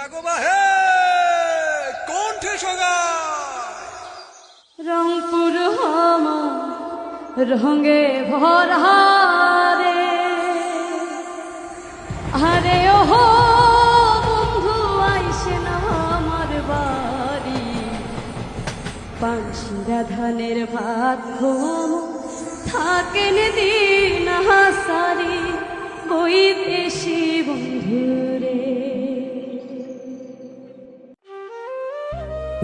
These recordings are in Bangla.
জাগো বাহে কণ্ঠে সগায় রংপুর আমার রঙে ভরা রে, আরে ওহো বন্ধু আইসে না আমার বাড়ি, পানশিরা ধানের ভাত খোম থাকেন দিন হাসারি বই দেশি বন্ধু রে।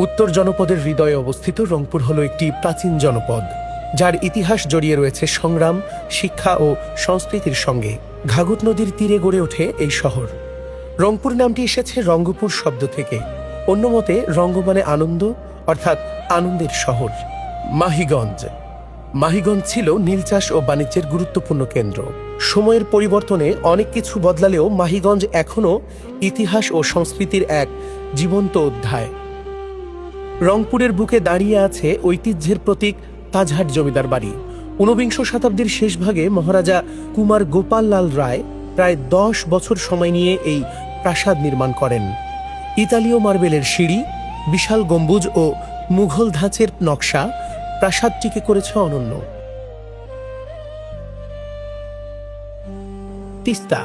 উত্তর জনপদের হৃদয়ে অবস্থিত রংপুর হল একটি প্রাচীন জনপদ, যার ইতিহাস জড়িয়ে রয়েছে সংগ্রাম, শিক্ষা ও সংস্কৃতির সঙ্গে। ঘাঘট নদীর তীরে গড়ে ওঠে এই শহর। রংপুর নামটি এসেছে রঙ্গপুর শব্দ থেকে। অন্য মতে রঙ্গ মানে আনন্দ, অর্থাৎ আনন্দের শহর। মাহিগঞ্জ ছিল নীল চাষ ও বাণিজ্যের গুরুত্বপূর্ণ কেন্দ্র। সময়ের পরিবর্তনে অনেক কিছু বদলালেও মাহিগঞ্জ এখনও ইতিহাস ও সংস্কৃতির এক জীবন্ত অধ্যায়। রংপুরের বুকে দাঁড়িয়ে আছে ঐতিহ্যের প্রতীক তাজহাট জমিদার বাড়ি। ১৯ শতাব্দীর শেষ ভাগে মহারাজা কুমার গোপাল লাল রায় প্রায় ১০ বছর সময় নিয়ে এই প্রাসাদ নির্মাণ করেন। ইতালীয় মার্বেলের সিঁড়ি, বিশাল গম্বুজ ও মুঘল ধাঁচের নকশা প্রাসাদটিকে করেছে অনন্য। তিস্তা,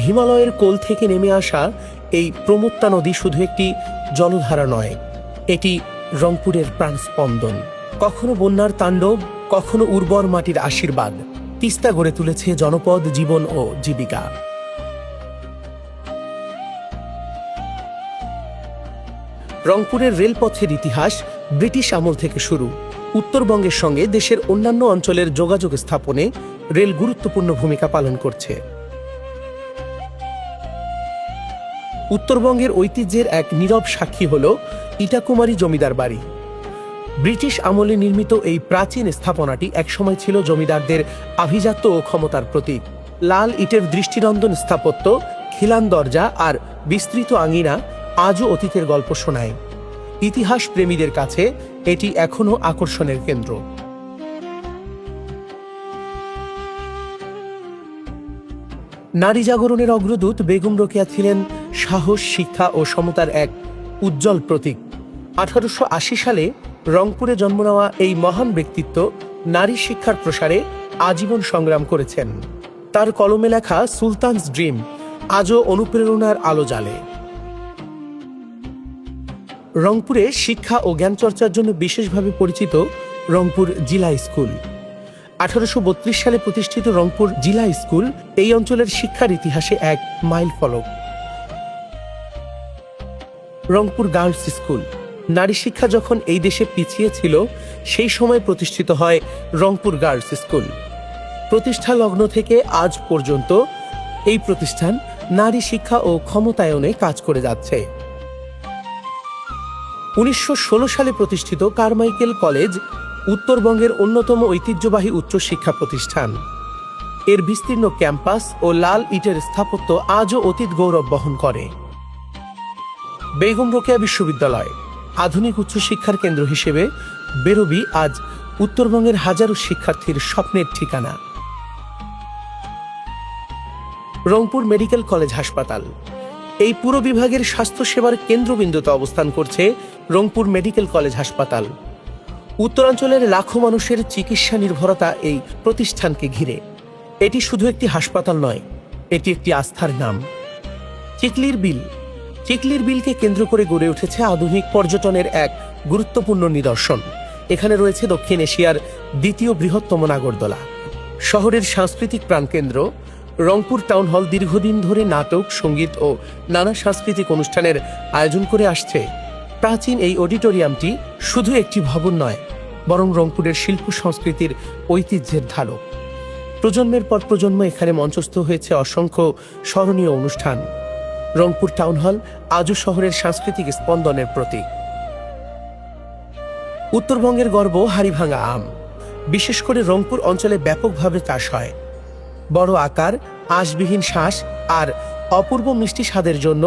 হিমালয়ের কোল থেকে নেমে আসা এই প্রমত্তা নদী শুধু একটি জলধারা নয়, এটি রংপুরের প্রাণস্পন্দন। কখনো বন্যার তাণ্ডব, কখনো উর্বর মাটির আশীর্বাদ। তিস্তা গড়ে তুলেছে জনপদ, জীবন ও জীবিকা। রংপুরের রেলপথের ইতিহাস ব্রিটিশ আমল থেকে শুরু। উত্তরবঙ্গের সঙ্গে দেশের অন্যান্য অঞ্চলের যোগাযোগ স্থাপনে রেল গুরুত্বপূর্ণ ভূমিকা পালন করছে। উত্তরবঙ্গের ঐতিহ্যের এক নীরব সাক্ষী হল ইটাকুমারী জমিদার বাড়ি। ব্রিটিশ আমলে নির্মিত এই প্রাচীন স্থাপনাটি একসময় ছিল জমিদারদের আভিজাত্য ও ক্ষমতার প্রতীক। লাল ইটের দৃষ্টিনন্দন স্থাপত্য, খিলান দরজা আর বিস্তৃত আঙিনা আজও অতীতের গল্প শোনায়। ইতিহাস প্রেমীদের কাছে এটি এখনও আকর্ষণের কেন্দ্র। নারী জাগরণের অগ্রদূত বেগম রোকেয়া ছিলেন সাহস, শিক্ষা ও সমতার এক উজ্জ্বল প্রতীক। ১৮৮০ সালে রংপুরে জন্ম নেওয়া এই মহান ব্যক্তিত্ব নারী শিক্ষার প্রসারে আজীবন সংগ্রাম করেছেন। তার কলমে লেখা সুলতানস ড্রিম আজও অনুপ্রেরণার আলো জ্বালে। রংপুরে শিক্ষা ও জ্ঞান চর্চার জন্য বিশেষভাবে পরিচিত রংপুর জিলা স্কুল। ১৮৩২ সালে প্রতিষ্ঠিত রংপুর জিলা স্কুল এই অঞ্চলের শিক্ষার ইতিহাসে এক মাইল ফলক। রংপুর গার্লস স্কুল, নারী শিক্ষা যখন এই দেশে পিছিয়ে ছিল সেই সময় প্রতিষ্ঠিত হয় রংপুর গার্লস স্কুল। প্রতিষ্ঠা লগ্ন থেকে আজ পর্যন্ত এই প্রতিষ্ঠান নারী শিক্ষা ও ক্ষমতায়নে কাজ করে যাচ্ছে। ১৯১৬ সালে প্রতিষ্ঠিত কারমাইকেল কলেজ উত্তরবঙ্গের অন্যতম ঐতিহ্যবাহী উচ্চশিক্ষা প্রতিষ্ঠান। এর বিস্তীর্ণ ক্যাম্পাস ও লাল ইটের স্থাপত্য আজও অতীত গৌরব বহন করে। বেগম রোকেয়া বিশ্ববিদ্যালয়, আধুনিক উচ্চশিক্ষার কেন্দ্র হিসেবে বেরোবি আজ উত্তরবঙ্গের হাজারো শিক্ষার্থীর স্বপ্নের ঠিকানা। রংপুর মেডিকেল কলেজ হাসপাতাল, এই পুরো বিভাগের স্বাস্থ্যসেবার কেন্দ্রবিন্দুতে অবস্থান করছে রংপুর মেডিকেল কলেজ হাসপাতাল। উত্তরাঞ্চলের লাখো মানুষের চিকিৎসা নির্ভরতা এই প্রতিষ্ঠানকে ঘিরে। এটি শুধু একটি হাসপাতাল নয়, এটি একটি আস্থার নাম। চিকলির বিলকে কেন্দ্র করে গড়ে উঠেছে আধুনিক পর্যটনের এক গুরুত্বপূর্ণ নিদর্শন। এখানে রয়েছে দক্ষিণ এশিয়ার দ্বিতীয় বৃহত্তম নাগরদোলা। শহরের সাংস্কৃতিক প্রাণকেন্দ্র রংপুর টাউন হল দীর্ঘদিন ধরে নাটক, সঙ্গীত ও নানা সাংস্কৃতিক অনুষ্ঠানের আয়োজন করে আসছে। প্রাচীন এই অডিটোরিয়ামটি শুধু একটি ভবন নয়, বরং রংপুরের শিল্প সংস্কৃতির ঐতিহ্যের ধারক। প্রজন্মের পর প্রজন্ম এখানে মঞ্চস্থ হয়েছে অসংখ্য স্মরণীয় অনুষ্ঠান। রংপুর টাউন হল আজও শহরের সাংস্কৃতিক স্পন্দনের প্রতীক। উত্তরবঙ্গের গর্ব হাড়িভাঙা আম, বিশেষ করে রংপুর অঞ্চলে ব্যাপকভাবে চাষ হয়। বড় আকার, আঁশবিহীন শ্বাস আর অপূর্ব মিষ্টি স্বাদের জন্য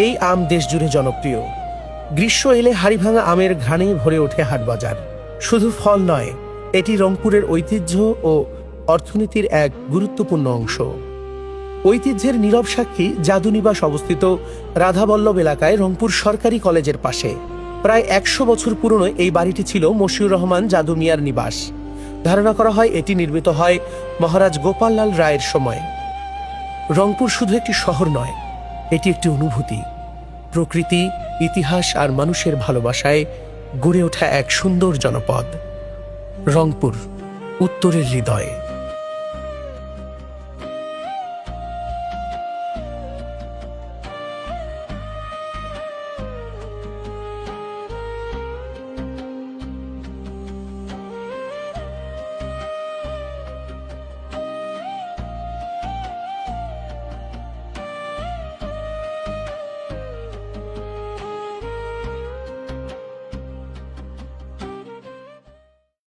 এই আম দেশজুড়ে জনপ্রিয়। গ্রীষ্ম এলে হাড়িভাঙা আমের ঘ্রাণে ভরে ওঠে হাটবাজার। শুধু ফল নয়, এটি রংপুরের ঐতিহ্য ও অর্থনীতির এক গুরুত্বপূর্ণ অংশ। ঐতিহ্যের নীরব সাক্ষী জাদুনিবাস অবস্থিত রাধাবল্লভ এলাকায় রংপুর সরকারি কলেজের পাশে। প্রায় 100 বছর পুরনো এই বাড়িটি ছিল মশিউর রহমান জাদু মিয়ার নিবাস। ধারণা করা হয় এটি নির্মিত হয় মহারাজ গোপাললাল রায়ের সময়। রংপুর শুধু একটি শহর নয়, এটি একটি অনুভূতি, প্রকৃতি, ইতিহাস আর মানুষের ভালোবাসায় গড়ে ওঠা এক সুন্দর জনপদ। রংপুর, উত্তরের হৃদয়।